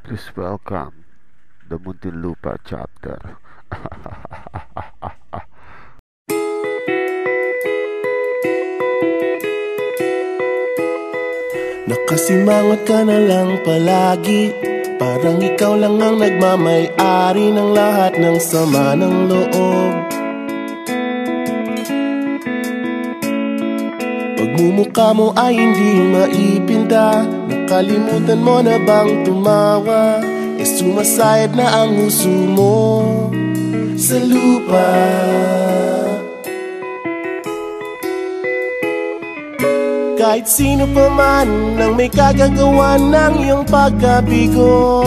Please welcome the Muntinlupa chapter. Nakasimangot ka na lang palagi, parang ikaw lang ang nagmamay-ari ng lahat ng sama ng loob. Pagmumukha mo ay hindi maipinta, nakalimutan mo na bang tumawa? Sumasayad na ang huso mo sa lupa. Kahit sino pa man ang may kagagawa ng iyong pagkabigo,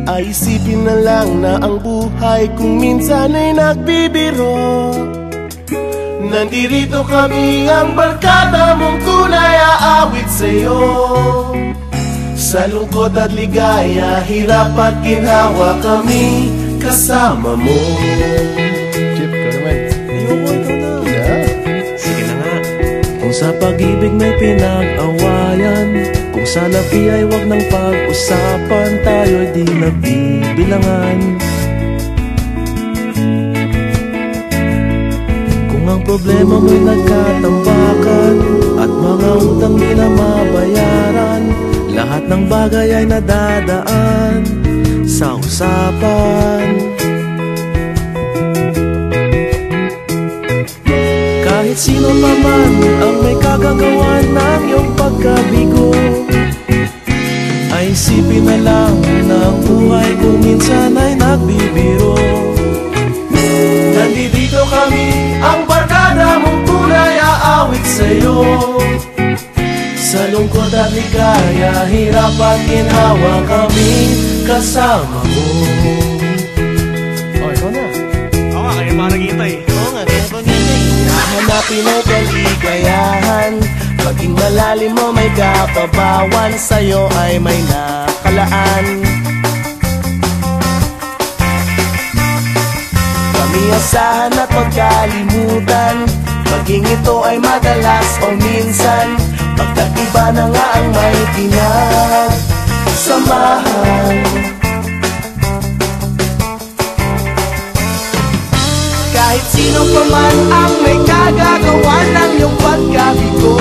ay isipin na lang na ang buhay kung minsan ay nagbibiro. Nandirito kami, ang barkada mong tunay aawit sa'yo. Sa lungkot at ligaya, hirap at ginhawa, kami kasama mo. Chip, ka naman. Ayoko, ikaw na. Yeah. Sige na nga. Kung sa pag-ibig may pinag-awayan, kung sa labi ay wag nang pag-usapan, tayo'y di nagbibilangan. Kung ang problema mo'y nagkatambakan at mga utang di na mabayaran, lahat ng bagay ay nadadaan sa usapan. Kahit sino pa man ang may kagagawa ng iyong pagkabigo, ay isipin na lang na ang buhay kung minsan ay nagbibiro. Nandito kami, ang barkada mong tunay aawit sa'yo. Sa lungkot at ligaya, hirap at ginhawa, kami kasama mo. Oh, ikaw na. Oo nga, kaya pa naghihintay. Oo nga, kaya pa naghihintay. Hahanapin ay kaligayahan, maging malalim mo may kapabawan, sa'yo ay may nakalaan. Kami asahan at magkalimutan, maging ito ay madalas o minsan, pagkat iba na nga ang may pinagsamahan. Kahit sino pa man ang may kagagawa ng iyong pagkabigo,